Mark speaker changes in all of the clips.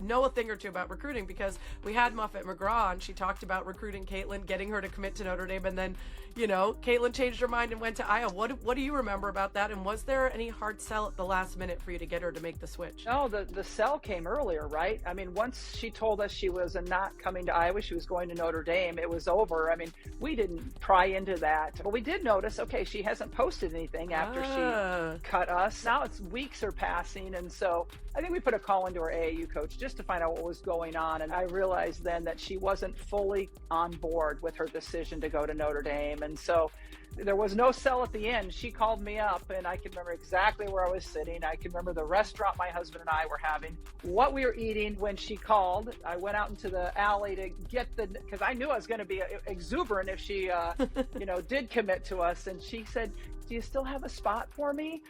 Speaker 1: know a thing or two about recruiting, because we had Muffet McGraw and she talked about recruiting Caitlin, getting her to commit to Notre Dame, and then, Caitlin changed her mind and went to Iowa. What do you remember about that? And was there any hard sell at the last minute for you to get her to make the switch?
Speaker 2: No, the sell came earlier, right? I mean, once she told us she was not coming to Iowa, she was going to Notre Dame, it was over. I mean, we didn't pry into that. But we did notice, okay, she hasn't posted anything after she cut us. Now it's weeks are passing, and so I think we put a call into our AAU coach just to find out what was going on. And I realized then that she wasn't fully on board with her decision to go to Notre Dame. And so there was no sell at the end. She called me up, and I can remember exactly where I was sitting. I can remember the restaurant my husband and I were having, what we were eating when she called. I went out into the alley to get because I knew I was going to be exuberant if she, did commit to us. And she said, "Do you still have a spot for me?"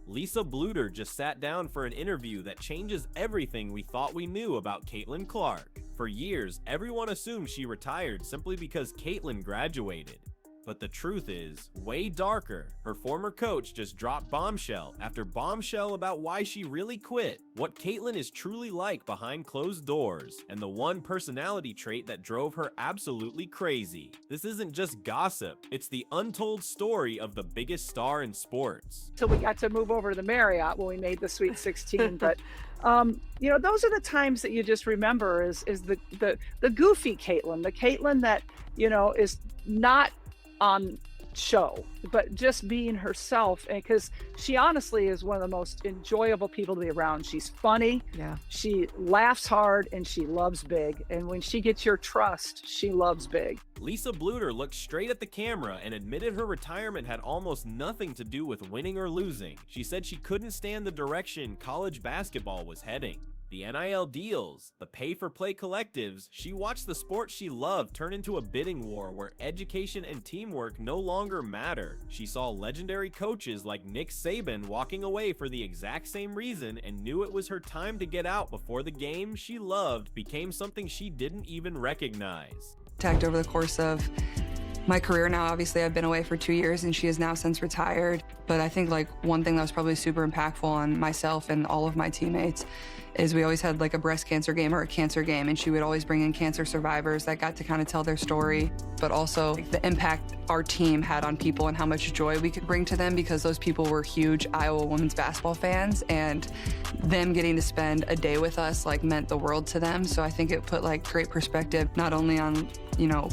Speaker 3: Lisa Bluder just sat down for an interview that changes everything we thought we knew about Caitlin Clark. For years, everyone assumed she retired simply because Caitlin graduated. But the truth is way darker. Her former coach just dropped bombshell after bombshell about why she really quit, what Caitlin is truly like behind closed doors, and the one personality trait that drove her absolutely crazy. This isn't just gossip, it's the untold story of the biggest star in sports.
Speaker 2: So we got to move over to the Marriott when we made the Sweet 16, but those are the times that you just remember is the goofy Caitlin, the Caitlin that, is not on show, but just being herself. And because she honestly is one of the most enjoyable people to be around. She's funny.
Speaker 1: Yeah.
Speaker 2: She laughs hard and she loves big. And when she gets your trust, she loves big.
Speaker 3: Lisa Bluder looked straight at the camera and admitted her retirement had almost nothing to do with winning or losing. She said she couldn't stand the direction college basketball was heading. The NIL deals, the pay-for-play collectives, she watched the sport she loved turn into a bidding war where education and teamwork no longer matter. She saw legendary coaches like Nick Saban walking away for the exact same reason and knew it was her time to get out before the game she loved became something she didn't even recognize.
Speaker 4: Over the course of my career now, obviously I've been away for 2 years and she has now since retired. But I think one thing that was probably super impactful on myself and all of my teammates is we always had a breast cancer game or a cancer game, and she would always bring in cancer survivors that got to kind of tell their story, but also the impact our team had on people and how much joy we could bring to them, because those people were huge Iowa women's basketball fans, and them getting to spend a day with us meant the world to them. So I think it put great perspective not only on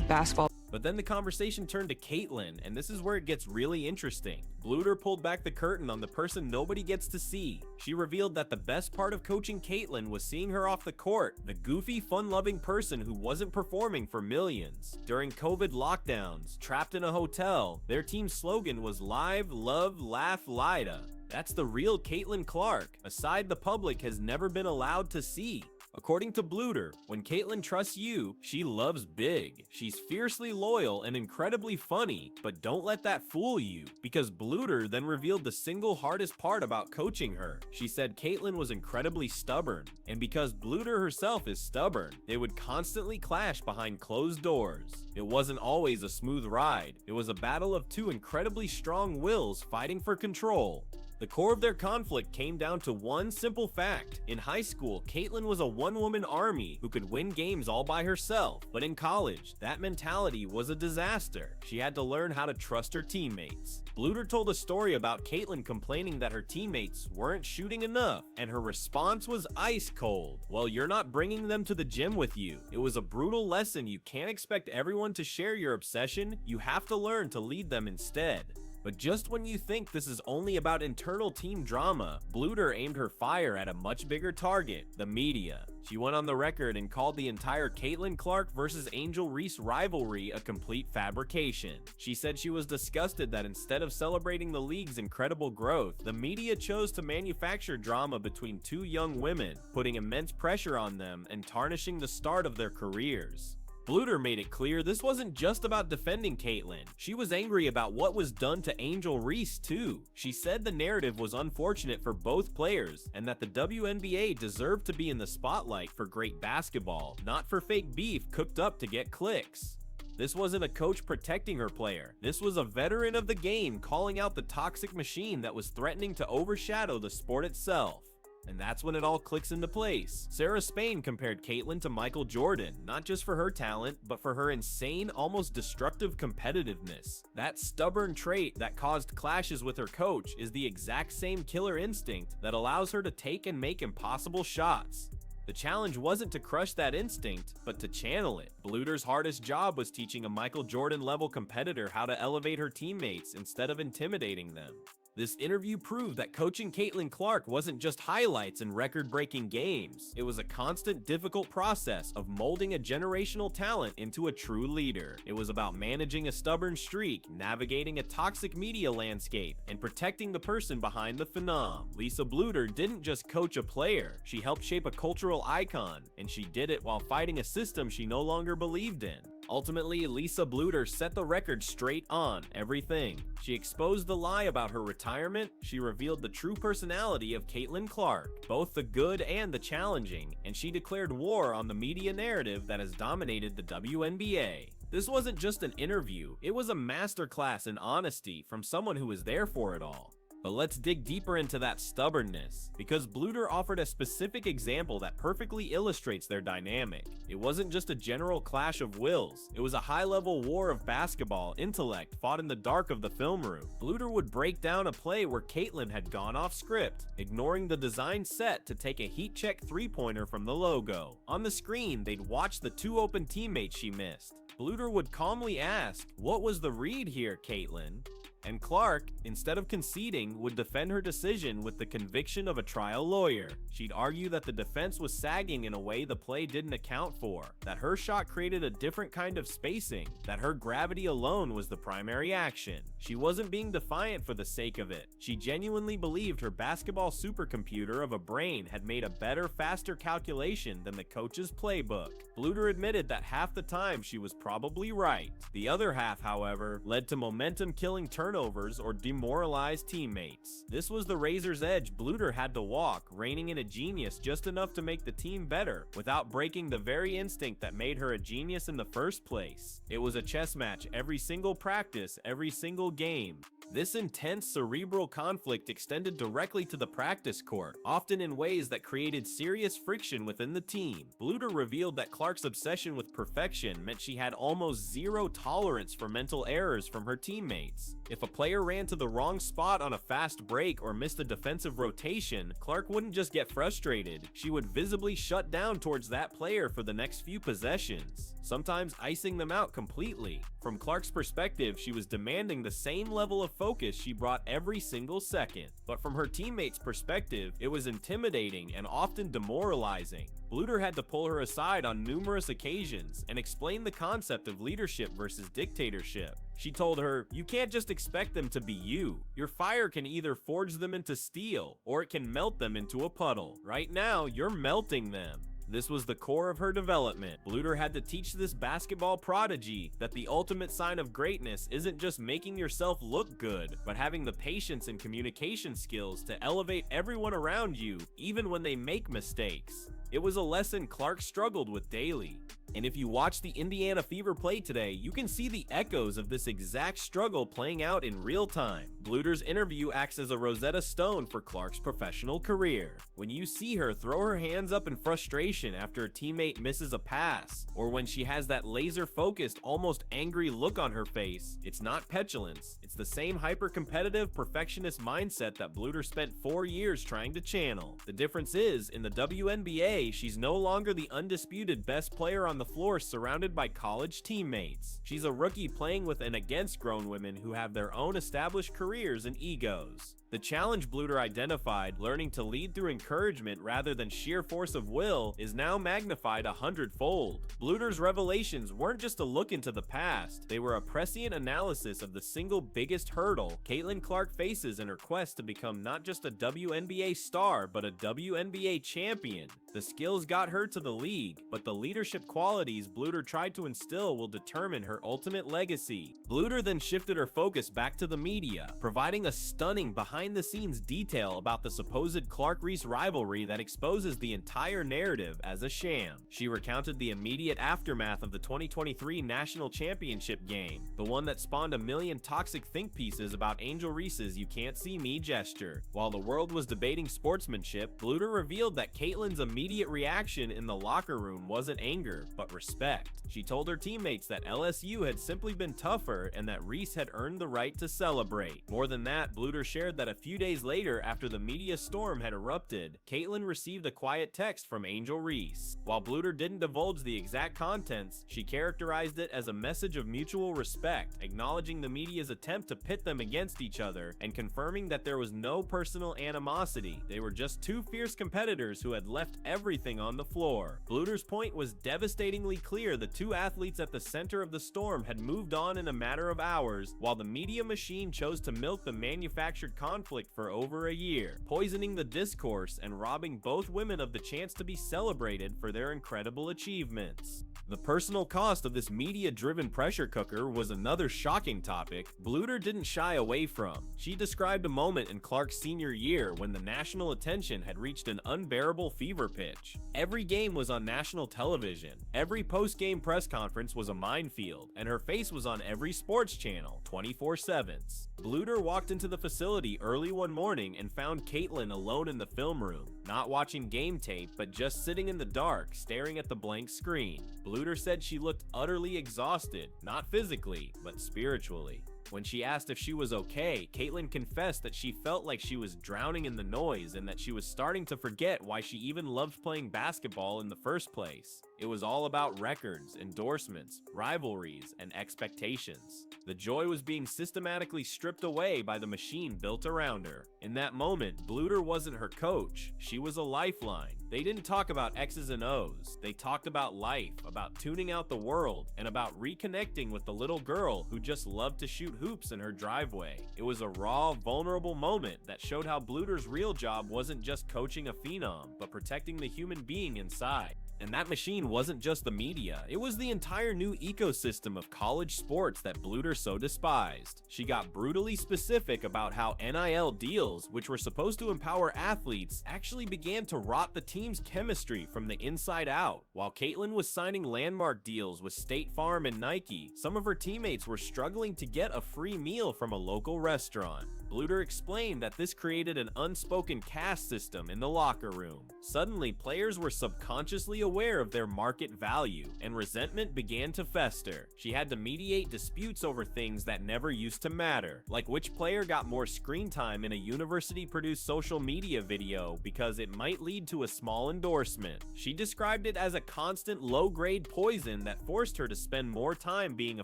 Speaker 4: basketball.
Speaker 3: But then the conversation turned to Caitlin, and this is where it gets really interesting. Bluder pulled back the curtain on the person nobody gets to see. She revealed that the best part of coaching Caitlin was seeing her off the court, the goofy, fun-loving person who wasn't performing for millions. During COVID lockdowns, trapped in a hotel, their team's slogan was Live, Love, Laugh, Lida. That's the real Caitlin Clark, a side the public has never been allowed to see. According to Bluder, when Caitlin trusts you, she loves big. She's fiercely loyal and incredibly funny, but don't let that fool you, because Bluder then revealed the single hardest part about coaching her. She said Caitlin was incredibly stubborn, and because Bluder herself is stubborn, they would constantly clash behind closed doors. It wasn't always a smooth ride. It was a battle of two incredibly strong wills fighting for control. The core of their conflict came down to one simple fact. In high school, Caitlin was a one-woman army who could win games all by herself. But in college, that mentality was a disaster. She had to learn how to trust her teammates. Bluder told a story about Caitlin complaining that her teammates weren't shooting enough, and her response was ice cold. Well, you're not bringing them to the gym with you. It was a brutal lesson. You can't expect everyone to share your obsession. You have to learn to lead them instead. But just when you think this is only about internal team drama, Bluder aimed her fire at a much bigger target, the media. She went on the record and called the entire Caitlin Clark versus Angel Reese rivalry a complete fabrication. She said she was disgusted that instead of celebrating the league's incredible growth, the media chose to manufacture drama between two young women, putting immense pressure on them and tarnishing the start of their careers. Bluder made it clear this wasn't just about defending Caitlin. She was angry about what was done to Angel Reese too. She said the narrative was unfortunate for both players and that the WNBA deserved to be in the spotlight for great basketball, not for fake beef cooked up to get clicks. This wasn't a coach protecting her player. This was a veteran of the game calling out the toxic machine that was threatening to overshadow the sport itself. And that's when it all clicks into place. Sarah Spain compared Caitlyn to Michael Jordan, not just for her talent, but for her insane, almost destructive competitiveness. That stubborn trait that caused clashes with her coach is the exact same killer instinct that allows her to take and make impossible shots. The challenge wasn't to crush that instinct, but to channel it. Bluder's hardest job was teaching a Michael Jordan-level competitor how to elevate her teammates instead of intimidating them. This interview proved that coaching Caitlin Clark wasn't just highlights and record-breaking games. It was a constant, difficult process of molding a generational talent into a true leader. It was about managing a stubborn streak, navigating a toxic media landscape, and protecting the person behind the phenom. Lisa Bluder didn't just coach a player, she helped shape a cultural icon, and she did it while fighting a system she no longer believed in. Ultimately, Lisa Bluder set the record straight on everything. She exposed the lie about her retirement, she revealed the true personality of Caitlin Clark, both the good and the challenging, and she declared war on the media narrative that has dominated the WNBA. This wasn't just an interview, it was a masterclass in honesty from someone who was there for it all. But let's dig deeper into that stubbornness, because Bluder offered a specific example that perfectly illustrates their dynamic. It wasn't just a general clash of wills, it was a high-level war of basketball intellect fought in the dark of the film room. Bluder would break down a play where Caitlyn had gone off script, ignoring the design set to take a heat-check three-pointer from the logo. On the screen, they'd watch the two open teammates she missed. Bluder would calmly ask, "What was the read here, Caitlyn?" And Clark, instead of conceding, would defend her decision with the conviction of a trial lawyer. She'd argue that the defense was sagging in a way the play didn't account for, that her shot created a different kind of spacing, that her gravity alone was the primary action. She wasn't being defiant for the sake of it. She genuinely believed her basketball supercomputer of a brain had made a better, faster calculation than the coach's playbook. Bluder admitted that half the time she was probably right. The other half, however, led to momentum-killing turnovers or demoralized teammates. This was the razor's edge Bluder had to walk, reining in a genius just enough to make the team better, without breaking the very instinct that made her a genius in the first place. It was a chess match every single practice, every single game. This intense cerebral conflict extended directly to the practice court, often in ways that created serious friction within the team. Bluder revealed that Clark's obsession with perfection meant she had almost zero tolerance for mental errors from her teammates. If a player ran to the wrong spot on a fast break or missed a defensive rotation, Clark wouldn't just get frustrated, she would visibly shut down towards that player for the next few possessions, sometimes icing them out completely. From Clark's perspective, she was demanding the same level of focus she brought every single second. But from her teammates' perspective, it was intimidating and often demoralizing. Bluder had to pull her aside on numerous occasions and explain the concept of leadership versus dictatorship. She told her, "You can't just expect them to be you. Your fire can either forge them into steel, or it can melt them into a puddle. Right now, you're melting them." This was the core of her development. Bluder had to teach this basketball prodigy that the ultimate sign of greatness isn't just making yourself look good, but having the patience and communication skills to elevate everyone around you, even when they make mistakes. It was a lesson Clark struggled with daily. And if you watch the Indiana Fever play today, you can see the echoes of this exact struggle playing out in real time. Bluder's interview acts as a Rosetta Stone for Clark's professional career. When you see her throw her hands up in frustration after a teammate misses a pass, or when she has that laser-focused, almost angry look on her face, it's not petulance. It's the same hyper-competitive, perfectionist mindset that Bluder spent 4 years trying to channel. The difference is, in the WNBA, she's no longer the undisputed best player on the floor surrounded by college teammates. She's a rookie playing with and against grown women who have their own established careers and egos. The challenge Bluder identified, learning to lead through encouragement rather than sheer force of will, is now magnified 100-fold. Bluder's revelations weren't just a look into the past, they were a prescient analysis of the single biggest hurdle Caitlin Clark faces in her quest to become not just a WNBA star, but a WNBA champion. The skills got her to the league, but the leadership qualities Bluder tried to instill will determine her ultimate legacy. Bluder then shifted her focus back to the media, providing a stunning behind behind-the-scenes detail about the supposed Clark-Reese rivalry that exposes the entire narrative as a sham. She recounted the immediate aftermath of the 2023 National Championship game, the one that spawned a million toxic think pieces about Angel Reese's "you can't see me" gesture. While the world was debating sportsmanship, Bluder revealed that Caitlin's immediate reaction in the locker room wasn't anger, but respect. She told her teammates that LSU had simply been tougher and that Reese had earned the right to celebrate. More than that, Bluder shared that a few days later, after the media storm had erupted, Caitlin received a quiet text from Angel Reese. While Bluder didn't divulge the exact contents, she characterized it as a message of mutual respect, acknowledging the media's attempt to pit them against each other and confirming that there was no personal animosity. They were just two fierce competitors who had left everything on the floor. Bluder's point was devastatingly clear. The two athletes at the center of the storm had moved on in a matter of hours, while the media machine chose to milk the manufactured conflict for over a year, poisoning the discourse and robbing both women of the chance to be celebrated for their incredible achievements. The personal cost of this media-driven pressure cooker was another shocking topic Bluder didn't shy away from. She described a moment in Clark's senior year when the national attention had reached an unbearable fever pitch. Every game was on national television, every post-game press conference was a minefield, and her face was on every sports channel, 24/7. Bluder walked into the facility early one morning and found Caitlin alone in the film room, not watching game tape, but just sitting in the dark, staring at the blank screen. Bluder said she looked utterly exhausted, not physically, but spiritually. When she asked if she was okay, Caitlin confessed that she felt like she was drowning in the noise and that she was starting to forget why she even loved playing basketball in the first place. It was all about records, endorsements, rivalries, and expectations. The joy was being systematically stripped away by the machine built around her. In that moment, Bluder wasn't her coach, she was a lifeline. They didn't talk about X's and O's, they talked about life, about tuning out the world, and about reconnecting with the little girl who just loved to shoot hoops in her driveway. It was a raw, vulnerable moment that showed how Bluder's real job wasn't just coaching a phenom, but protecting the human being inside. And that machine wasn't just the media, it was the entire new ecosystem of college sports that Bluder so despised. She got brutally specific about how NIL deals, which were supposed to empower athletes, actually began to rot the team's chemistry from the inside out. While Caitlin was signing landmark deals with State Farm and Nike, some of her teammates were struggling to get a free meal from a local restaurant. Bluder explained that this created an unspoken caste system in the locker room. Suddenly, players were subconsciously aware of their market value, and resentment began to fester. She had to mediate disputes over things that never used to matter, like which player got more screen time in a university-produced social media video because it might lead to a small endorsement. She described it as a constant low-grade poison that forced her to spend more time being a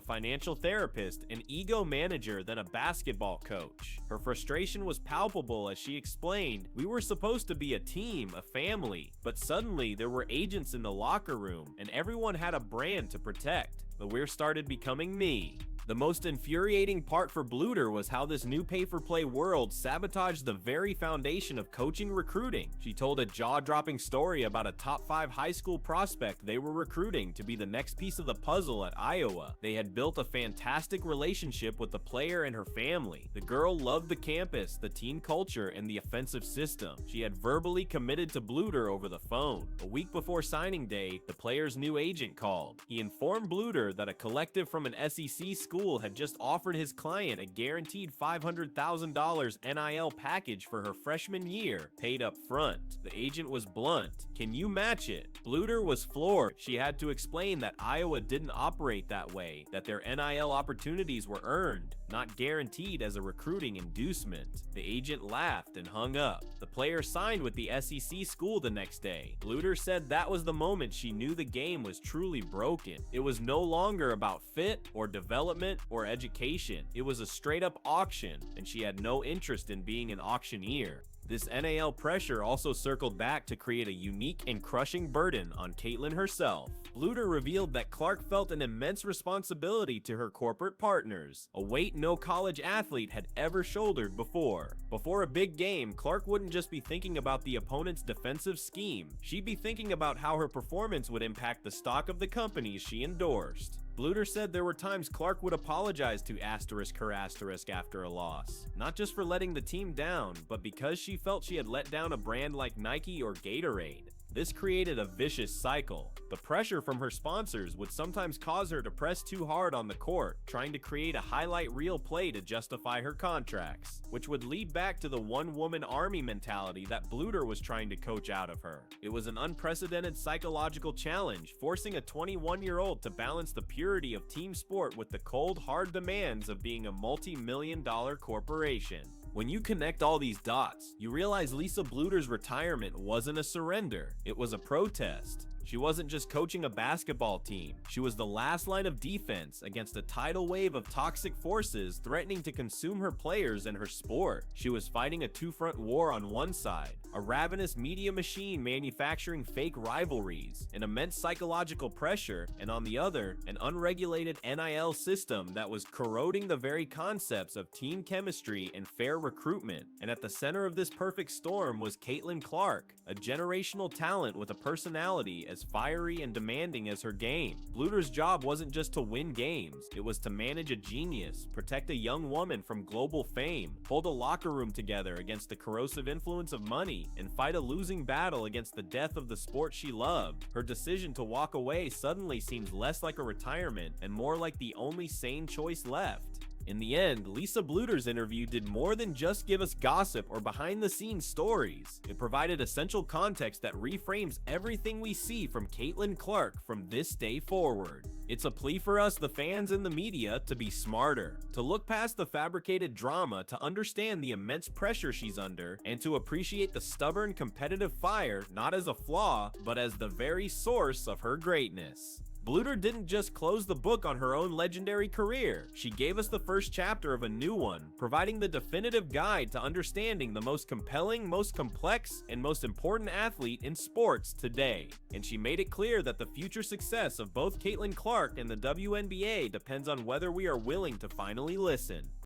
Speaker 3: financial therapist and ego manager than a basketball coach. Her frustration was palpable as she explained, "We were supposed to be a team, a family, but suddenly there were agents in the locker room and everyone had a brand to protect. The we're started becoming me." The most infuriating part for Bluder was how this new pay-for-play world sabotaged the very foundation of coaching recruiting. She told a jaw-dropping story about a top 5 high school prospect they were recruiting to be the next piece of the puzzle at Iowa. They had built a fantastic relationship with the player and her family. The girl loved the campus, the team culture, and the offensive system. She had verbally committed to Bluder over the phone. A week before signing day, the player's new agent called. He informed Bluder that a collective from an SEC school had just offered his client a guaranteed $500,000 NIL package for her freshman year, paid up front. The agent was blunt. "Can you match it?" Bluder was floored. She had to explain that Iowa didn't operate that way, that their NIL opportunities were earned, not guaranteed as a recruiting inducement. The agent laughed and hung up. The player signed with the SEC school the next day. Bluder said that was the moment she knew the game was truly broken. It was no longer about fit or development or education. It was a straight up auction, and she had no interest in being an auctioneer. This NIL pressure also circled back to create a unique and crushing burden on Caitlin herself. Bluder revealed that Clark felt an immense responsibility to her corporate partners, a weight no college athlete had ever shouldered before. Before a big game, Clark wouldn't just be thinking about the opponent's defensive scheme, she'd be thinking about how her performance would impact the stock of the companies she endorsed. Bluder said there were times Clark would apologize to her after a loss, not just for letting the team down, but because she felt she had let down a brand like Nike or Gatorade. This created a vicious cycle. The pressure from her sponsors would sometimes cause her to press too hard on the court, trying to create a highlight reel play to justify her contracts, which would lead back to the one-woman army mentality that Bluder was trying to coach out of her. It was an unprecedented psychological challenge, forcing a 21-year-old to balance the purity of team sport with the cold, hard demands of being a multi-million-dollar corporation. When you connect all these dots, you realize Lisa Bluder's retirement wasn't a surrender, it was a protest. She wasn't just coaching a basketball team, she was the last line of defense against a tidal wave of toxic forces threatening to consume her players and her sport. She was fighting a two-front war on one side, a ravenous media machine manufacturing fake rivalries, an immense psychological pressure, and on the other, an unregulated NIL system that was corroding the very concepts of team chemistry and fair recruitment. And at the center of this perfect storm was Caitlin Clark, a generational talent with a personality as fiery and demanding as her game. Bluder's job wasn't just to win games, it was to manage a genius, protect a young woman from global fame, hold a locker room together against the corrosive influence of money, and fight a losing battle against the death of the sport she loved. Her decision to walk away suddenly seems less like a retirement and more like the only sane choice left. In the end, Lisa Bluder's interview did more than just give us gossip or behind-the-scenes stories. It provided essential context that reframes everything we see from Caitlin Clark from this day forward. It's a plea for us, the fans and the media, to be smarter, to look past the fabricated drama, to understand the immense pressure she's under, and to appreciate the stubborn, competitive fire not as a flaw, but as the very source of her greatness. Bluder didn't just close the book on her own legendary career, she gave us the first chapter of a new one, providing the definitive guide to understanding the most compelling, most complex, and most important athlete in sports today. And she made it clear that the future success of both Caitlin Clark and the WNBA depends on whether we are willing to finally listen.